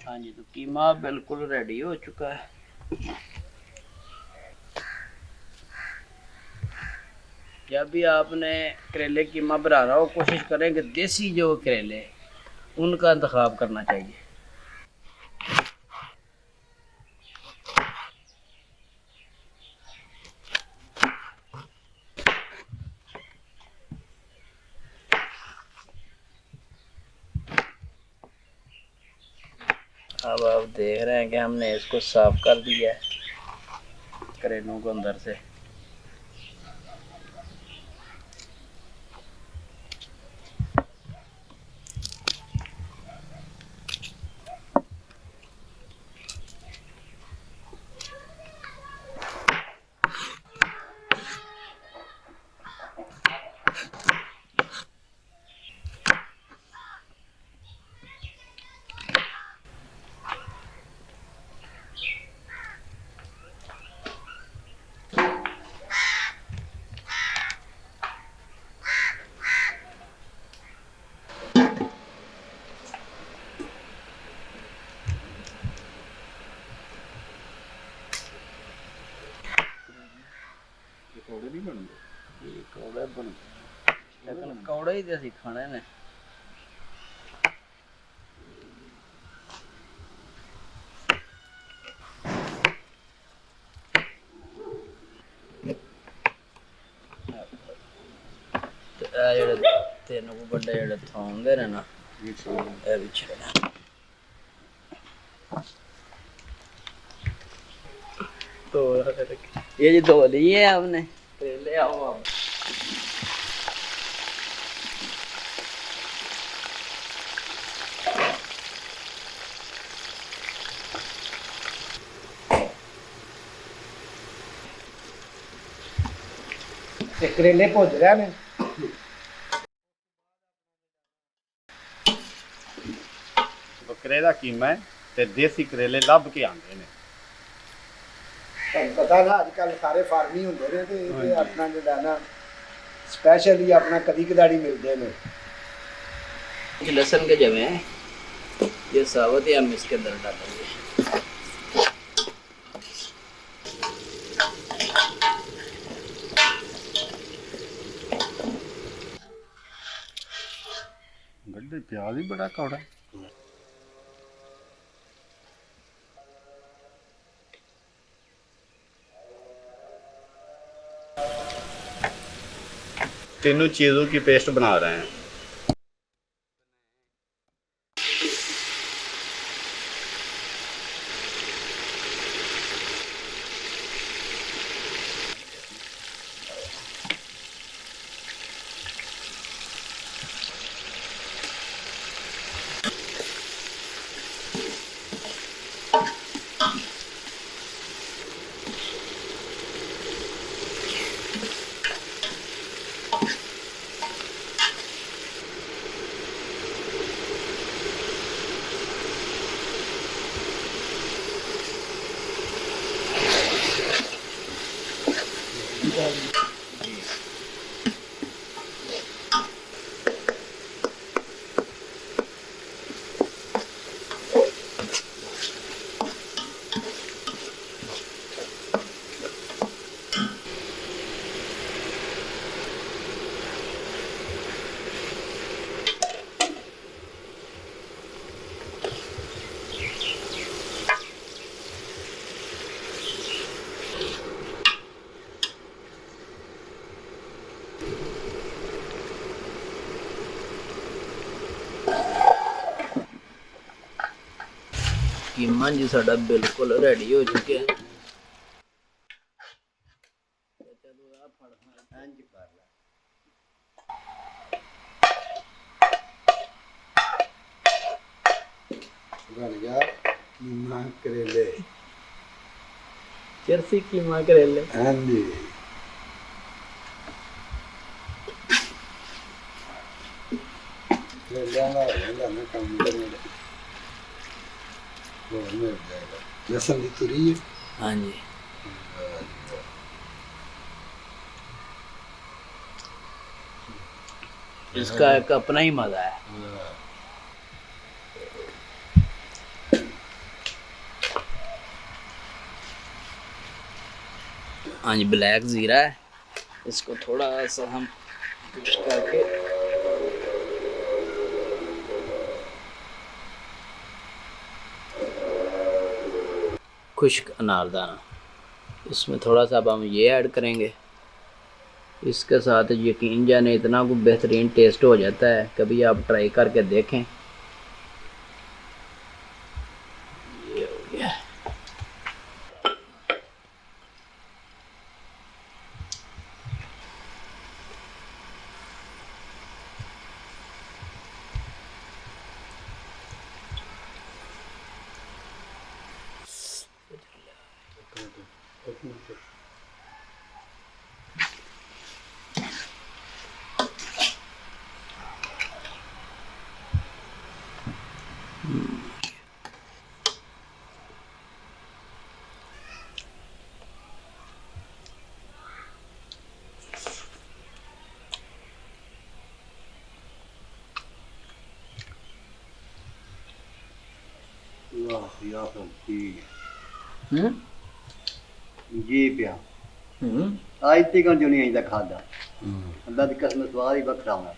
हाँ जी, तो कीमा बिल्कुल रेडी हो चुका है। जब भी आपने करेले कीमा बनाना हो, कोशिश करें कि देसी जो करेले उनका इंतखाब करना चाहिए। अब आप देख रहे हैं कि हमने इसको साफ कर दिया है करेलों को अंदर से। कौड़े नहीं बनते, ये कौड़े बन लेकिन कौड़े ही तो खाने ने। तीन को बड़े जेडे थोम दे ना ये भी छड़ना तो ये जो धो लिए आपने ले आओ आप। करेले भुज रहे ने। बकरे का कीमा है ते देसी करेले लभ के आंदे ने। पता ना अजकल सारे फार्मी होंदे ने ते अपना जेड़ा ना स्पेशल ही अपना कदी कदाड़ी मिलदे ने। लहसुन के जमे हैं ये साबुत या हम इसके अंदर डालेंगे। गड्ढे प्याज ही बड़ा कौड़ा है। तीनों चीज़ों की पेस्ट बना रहे हैं। कीमा जी साडा बिल्कुल रेडी हो चुके हैं। बन गया कीमा करेले। चरसी कीमा करेले। हाँ जी। लहसुन की तुरी है। हाँ जी। इसका एक अपना ही मजा है। हाँ जी, ब्लैक ज़ीरा है, इसको थोड़ा सा हम पुश करके खुश्क अनारदाना, इसमें थोड़ा सा अब हम ये ऐड करेंगे। इसके साथ यकीन जाने इतना कुछ बेहतरीन टेस्ट हो जाता है, कभी आप ट्राई करके देखें। ये हो गया। जी पिया आज तक जो नहीं आइंदा खादा अल्लाह की कसम स्वाद ही बखरा होना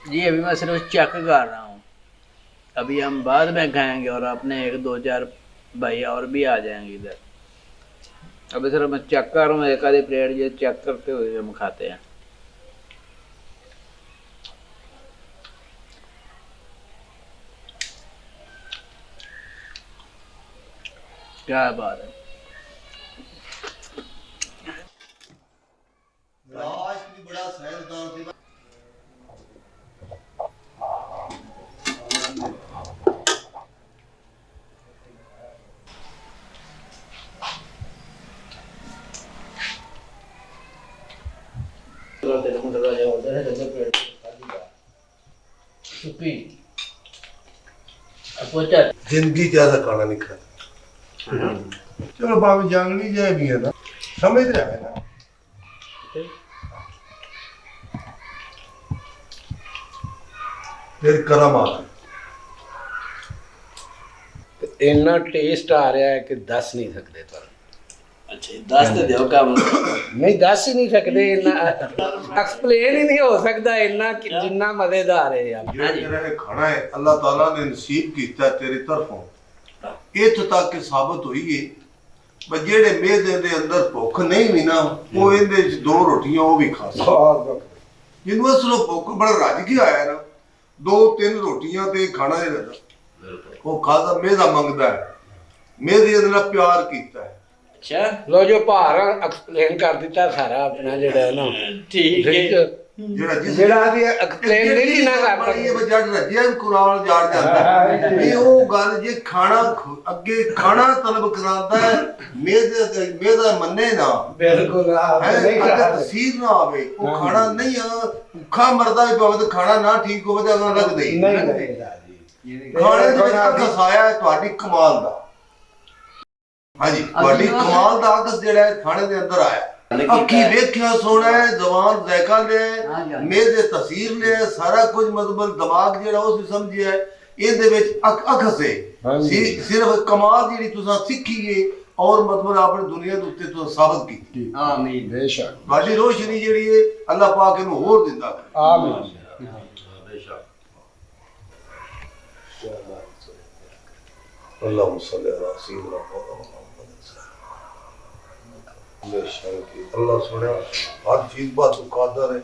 जी। अभी मैं सिर्फ चेक कर रहा हूँ, अभी हम बाद में खाएंगे और अपने 1-2-4 भाई और भी आ जाएंगे इधर। अभी सिर्फ मैं चेक कर रहा हूँ, एक आधी प्लेट ये चेक करते हुए हम खाते हैं। क्या बात है। बड़ा साइंसदान थी। जिंदगी ज्यादा खाना नहीं खाता। चलो भाभी जंगली जाए भी है ना, समझ रहा है ना। फिर करम आ गया। इन्ना टेस्ट आ रहा है कि दस नहीं सकते तुम। अच्छा, दस तो दियो काम नहीं दस ही नहीं सकते, इन्ना एक्सप्लेन ही नहीं हो सकता इन्ना जिन्ना मजेदार है यार। जो तेरा ये खाना है अल्लाह ताला ने नसीब कीता तेरी तरफों, इत्थों तक कि साबित हुई है पर जेड़े मेदे दे अंदर भुख नहीं भी ना वो इहदे च 2 रोटियां वो भी खा सकदा। जिन्हों असलों भुख बड़ा रज के आया ना, 2-3 रोटियां ते खाना ही रहता वो खादा मेदा मंगदा है, मेदे दे नाल प्यार कीता है। अच्छा, लो जो भार एक्सप्लेन कर दिता सारा अपना जेड़ा है ना। ठीक है, जेड़ा दी एक्सप्लेन नहीं ना कर पाई ये जड़ रजिया कुरान जाड़ जाता ये वो गल जे खाना अगे खाना तलब करांदा है मेदा मन्ने ना बिल्कुल अगर तसीर ना आवे वो खाना नहीं भूखा मरदा भी पवे तो खाना ना ठीक होवे तो अगर लगदा ही नहीं। खाने दे विच अकस आया है तुहाडी कमाल दा। हाँ जी, तुहाडी कमाल दा अकस जेड़ा है खाने दे अंदर आया। अखी वेख्या सोना है, जबान जायका ले, मेदे तसीर ले, सारा कुछ मतलब दिमाग जेड़ा उस समझिया है इहदे विच अकस है। सिर्फ कमाल जेड़ी तुसां सीखी है और मतलब अपनी दुनिया दे उत्ते तुसां साबित कीती। आमीन बेशक। तुहाडी रोशनी जेड़ी है अल्लाह पाक इहनूं होर दिंदा करे। आमीन बेशक। अल्लाहुम्मा सल्ली अला सय्यिदिना मुहम्मद। अल्लाह सुने हर चीज बात कादर है।